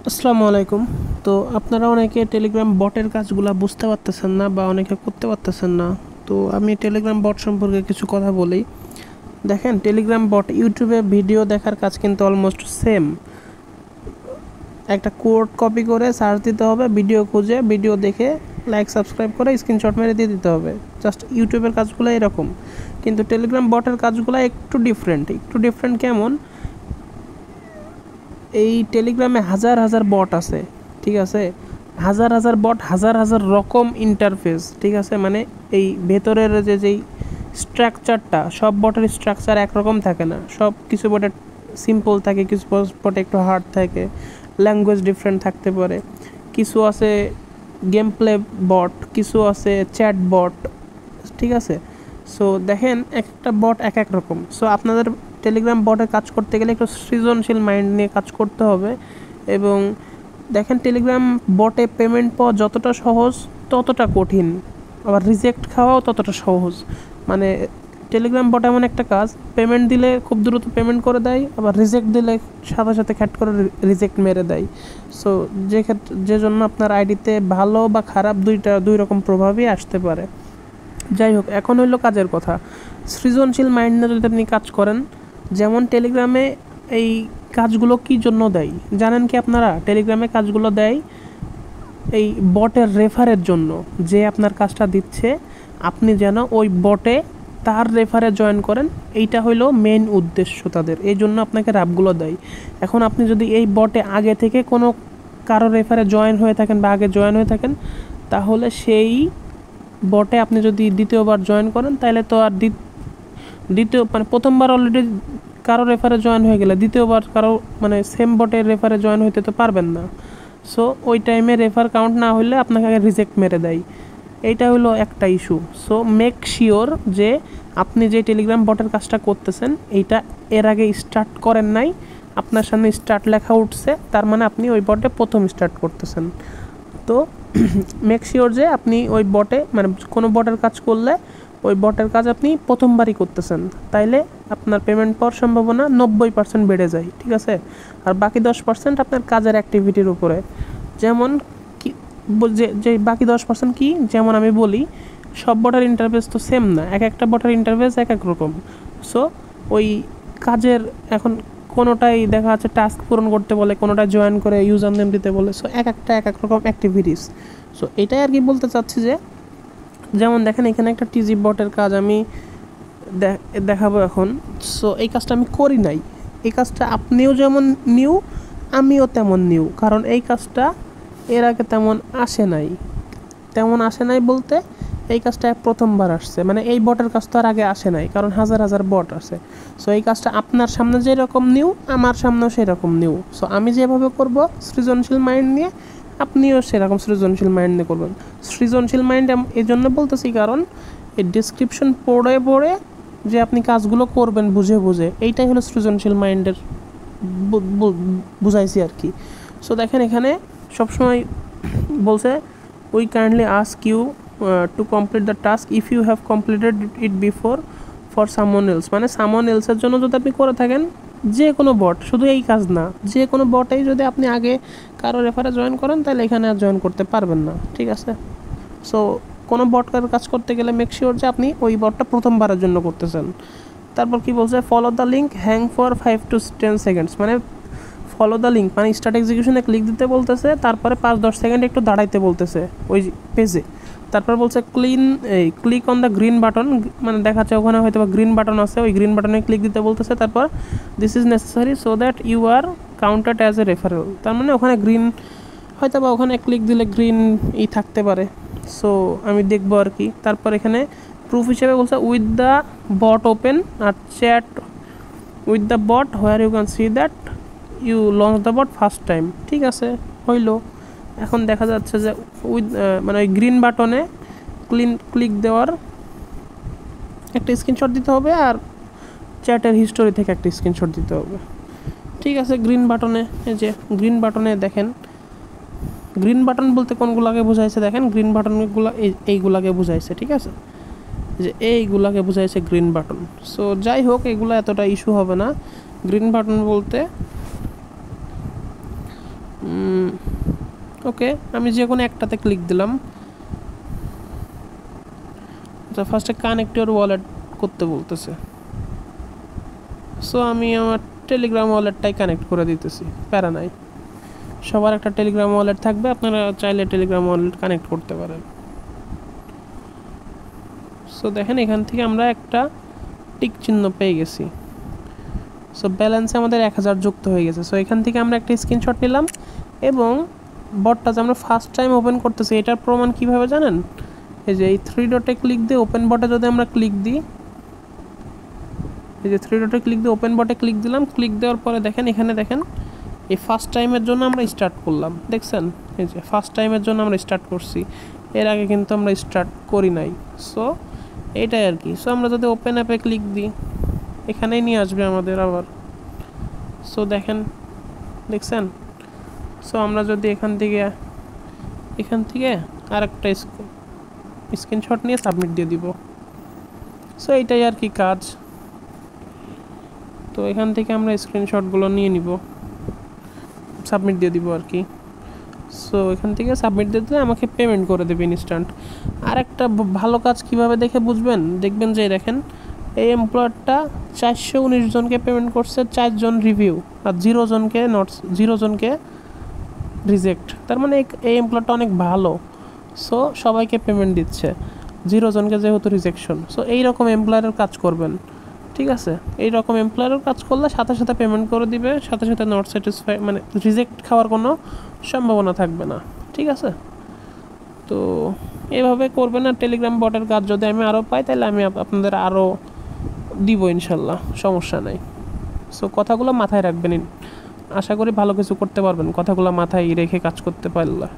আসসালামু আলাইকুম। তো আপনারা অনেকে টেলিগ্রাম বটের কাজগুলা বুঝতে পারতেছেন না বা অনেকে করতে পারতেছেন না। তো আমি টেলিগ্রাম বট সম্পর্কে কিছু কথা বলি। দেখেন, টেলিগ্রাম বট ইউটিউবে ভিডিও দেখার কাজ কিন্তু অলমোস্ট সেম। একটা কোড কপি করে সার্চ দিতে হবে, ভিডিও খুঁজে ভিডিও দেখে লাইক সাবস্ক্রাইব করে স্ক্রিনশট মেরে দিয়ে দিতে হবে। জাস্ট ইউটিউবের কাজগুলো এরকম, কিন্তু টেলিগ্রাম বটের কাজগুলো একটু ডিফারেন্ট কেমন? এই টেলিগ্রামে হাজার হাজার বট আছে, ঠিক আছে? হাজার হাজার বট, হাজার হাজার রকম ইন্টারফেস, ঠিক আছে? মানে এই ভেতরের যেই স্ট্রাকচারটা, সব বটের স্ট্রাকচার একরকম থাকে না। সব কিছু বটে সিম্পল থাকে, কিছু বটে একটু হার্ড থাকে, ল্যাঙ্গুয়েজ ডিফারেন্ট থাকতে পারে। কিছু আছে গেম প্লে বট, কিছু আছে চ্যাট বট, ঠিক আছে? সো দেখেন, একটা বট এক এক রকম। সো আপনাদের টেলিগ্রাম বটে কাজ করতে গেলে একটু সৃজনশীল মাইন্ড নিয়ে কাজ করতে হবে। এবং দেখেন, টেলিগ্রাম বটে পেমেন্ট পাওয়া যতটা সহজ ততটা কঠিন, আবার রিজেক্ট খাওয়াও ততটা সহজ। মানে টেলিগ্রাম বট এমন একটা কাজ, পেমেন্ট দিলে খুব দ্রুত পেমেন্ট করে দেয়, আবার রিজেক্ট দিলে সাথে সাথে খ্যাট করে রিজেক্ট মেরে দেয়। সো যে জন্য আপনার আইডিতে ভালো বা খারাপ দুই রকম প্রভাবই আসতে পারে। যাই হোক, এখন হইলো কাজের কথা। সৃজনশীল মাইন্ড নিয়ে যদি আপনি কাজ করেন, যেমন টেলিগ্রামে এই কাজগুলো কী জন্য দেয় জানেন কি আপনারা? টেলিগ্রামে কাজগুলো দেয় এই বটের রেফারের জন্য। যে আপনার কাজটা দিচ্ছে, আপনি যেন ওই বটে তার রেফারে জয়েন করেন, এইটা হইলো মেন উদ্দেশ্য তাদের। এই জন্য আপনাকে রাবগুলো দেয়। এখন আপনি যদি এই বটে আগে থেকে কোনো কারো রেফারে জয়েন হয়ে থাকেন বা আগে জয়েন হয়ে থাকেন, তাহলে সেই বটে আপনি যদি দ্বিতীয়বার জয়েন করেন, তাহলে তো আর দ্বিতীয় মানে প্রথমবার অলরেডি কারো রেফারে জয়েন হয়ে গেলে দ্বিতীয়বার কারো মানে সেম বটের রেফারে জয়েন হইতে তো পারবেন না। সো ওই টাইমে রেফার কাউন্ট না হলে আপনাকে আগে রিজেক্ট মেরে দেয়। এইটা হলো একটা ইস্যু। সো মেক শিওর যে আপনি যে টেলিগ্রাম বটের কাজটা করতেছেন, এইটা এর আগে স্টার্ট করেন নাই। আপনার সামনে স্টার্ট লেখা উঠছে, তার মানে আপনি ওই বটে প্রথম স্টার্ট করতেছেন। তো মেক শিওর যে আপনি ওই বটে মানে কোনো বটের কাজ করলে ওই বটের কাজ আপনি প্রথমবারই করতেছেন, তাইলে আপনার পেমেন্ট পাওয়ার সম্ভাবনা 90% বেড়ে যায়, ঠিক আছে? আর বাকি 10% আপনার কাজের অ্যাক্টিভিটির উপরে। যেমন কি যে বাকি 10% কি, যেমন আমি বলি, সব বটের ইন্টারফেস তো সেম না, এক একটা বটের ইন্টারফেস এক এক রকম। সো ওই কাজের এখন কোনোটাই দেখা যাচ্ছে টাস্ক পূরণ করতে বলে, কোনোটা জয়েন করে ইউজার নেম দিতে বলে। সো এক একটা এক এক রকম অ্যাক্টিভিটিস। সো এটাই আর কি বলতে চাচ্ছি যে, যেমন দেখেন এখানে একটা টিজি বটের কাজ আমি দেখাবো এখন। সো এই কাজটা আমি করি নাই। এই কাজটা আপনিও যেমন নিউ, আমিও তেমন নিউ, কারণ এই কাজটা এর আগে তেমন আসে নাই বলতে এই কাজটা প্রথমবার আসছে। মানে এই বটের কাজ তো আর আগে আসে নাই, কারণ হাজার হাজার বট আছে। সো এই কাজটা আপনার সামনে যেরকম নিউ, আমার সামনেও সেই রকম নিউ। সো আমি যেভাবে করব সৃজনশীল মাইন্ড নিয়ে, আপনিও সেরকম সৃজনশীল মাইন্ড নিয়ে করবেন। সৃজনশীল মাইন্ড এই জন্য বলতেছি, কারণ এই ডিসক্রিপশন পড়ে পড়ে যে আপনি কাজগুলো করবেন বুঝে বুঝে, এইটাই হলো সৃজনশীল মাইন্ডের বুঝাইছি আর কি। সো দেখেন, এখানে সবসময় বলছে we kindly ask you to complete the task if you have completed it before for someone else. মানে সামওয়ান এলসের জন্য যদি আপনি করে থাকেন, যে কোনো বট, শুধু এই কাজ না, যে কোনো বটেই যদি আপনি আগে কারো রেফারে জয়েন করেন, তাহলে এখানে আর জয়েন করতে পারবেন না, ঠিক আছে? সো কোনো বটকার কাজ করতে গেলে মেক শিওর যে আপনি ওই বটটা প্রথমবারের জন্য করতেছেন। তারপর কি বলছে, follow the link, hang for 5 to 10 seconds. মানে ফলো দ্য লিঙ্ক মানে স্টার্ট এক্সিকিউশনে ক্লিক দিতে বলতেছে, তারপরে 5-10 সেকেন্ড একটু দাঁড়াইতে বলতেছে ওই পেজে। তারপর বলছে click on the green button, মানে দেখাচ্ছে ওখানে হয়তো বা গ্রিন বাটন আছে, ওই গ্রিন বাটনে ক্লিক দিতে বলতেছে। তারপর this is necessary so that you are counted as a referral. তার মানে ওখানে গ্রিন হয়তো বা ওখানে ক্লিক দিলে গ্রিন থাকতে পারে। সো আমি দেখবো আর কি। তারপর এখানে প্রুফ হিসেবে বলছে উইথ দ্য বট ওপেন আর chat with the bot where you can see that you launch the bot first time, ঠিক আছে? হইলো। এখন দেখা যাচ্ছে যে মানে ওই গ্রিন বাটনে ক্লিক দেওয়ার একটা স্ক্রিনশট দিতে হবে, আর চ্যাটের হিস্টোরি থেকে একটা স্ক্রিনশট দিতে হবে, ঠিক আছে? গ্রিন বাটনে, এই যে গ্রিন বাটনে দেখেন, গ্রিন বাটন বলতে কোনগুলোকে বোঝাইছে দেখেন, গ্রিন বাটনগুলো এইগুলাকে বোঝাইছে, ঠিক আছে? যে এইগুলাকে বোঝাইছে গ্রিন বাটন। সো যাই হোক, এগুলো এতটা ইস্যু হবে না। গ্রিন বাটন বলতে ওকে, আমি যে কোনো একটাতে ক্লিক দিলাম। আচ্ছা, ফার্স্টে কানেক্ট ইওর ওয়ালেট করতে বলতেছে। সো আমি আমার টেলিগ্রাম ওয়ালেটটাই কানেক্ট করে দিতেছি, প্যারা নাই। সবার একটা টেলিগ্রাম ওয়ালেট থাকবে, আপনারা চাইলে টেলিগ্রাম ওয়ালেট কানেক্ট করতে পারেন। সো দেখেন এখান থেকে আমরা একটা টিক চিহ্ন পেয়ে গেছি। সো ব্যালেন্সে আমাদের 1000 যুক্ত হয়ে গেছে। সো এখান থেকে আমরা একটা স্ক্রিনশট নিলাম এবং বটটা যে আমরা ফার্স্ট টাইম ওপেন করতেছি এটার প্রমাণ কিভাবে জানেন? এই যে এই 3 ডটে ক্লিক দিয়ে ওপেন বটে যদি আমরা ক্লিক দিই, এই যে 3 ডটে ক্লিক দিয়ে ওপেন বটে ক্লিক দিলাম, ক্লিক দেওয়ার পরে দেখেন এখানে দেখেন এই ফার্স্ট টাইমের জন্য আমরা স্টার্ট করলাম, দেখছেন? এই যে ফার্স্ট টাইমের জন্য আমরা স্টার্ট করছি, এর আগে কিন্তু আমরা স্টার্ট করি নাই। সো এটাই আর কি। সো আমরা যদি ওপেন অ্যাপে ক্লিক দিই, এখানেই নিয়ে আসবে আমাদের আবার। সো দেখেন, দেখছেন? সো আমরা যদি এখান থেকে আরেকটা স্ক্রিনশট নিয়ে সাবমিট দিয়ে দিব। সো এইটাই আর কি কাজ। তো এখান থেকে আমরা স্ক্রিনশটগুলো নিয়ে নিব, সাবমিট দিয়ে দিব আর কি। সো এখান থেকে সাবমিট দিয়ে দিলে আমাকে পেমেন্ট করে দেবে ইনস্ট্যান্ট। আর একটা ভালো কাজ কিভাবে দেখে বুঝবেন, দেখবেন যে দেখেন এই এমপ্লয়ারটা 419 জনকে পেমেন্ট করছে, 4 জন রিভিউ আর 0 জনকে রিজেক্ট। তার মানে এই এমপ্লয়ারটা অনেক ভালো। সো সবাইকে পেমেন্ট দিচ্ছে, 0 জনকে যেহেতু রিজেকশন। সো এইরকম এমপ্লয়ারের কাজ করবেন, ঠিক আছে? এইরকম এমপ্লয়ারের কাজ করলে সাথে সাথে পেমেন্ট করে দিবে, সাথে সাথে নট স্যাটিসফাই মানে রিজেক্ট খাওয়ার কোনো সম্ভাবনা থাকবে না, ঠিক আছে? তো এভাবে করবেন। আর টেলিগ্রাম বটের কাজ যদি আমি আরও পাই তাহলে আমি আপনাদের আরও দিব ইনশাল্লাহ, সমস্যা নাই। সো কথাগুলো মাথায় রাখবেন, আশা করি ভালো কিছু করতে পারবেন কথাগুলো মাথায় রেখে কাজ করতে পারলে।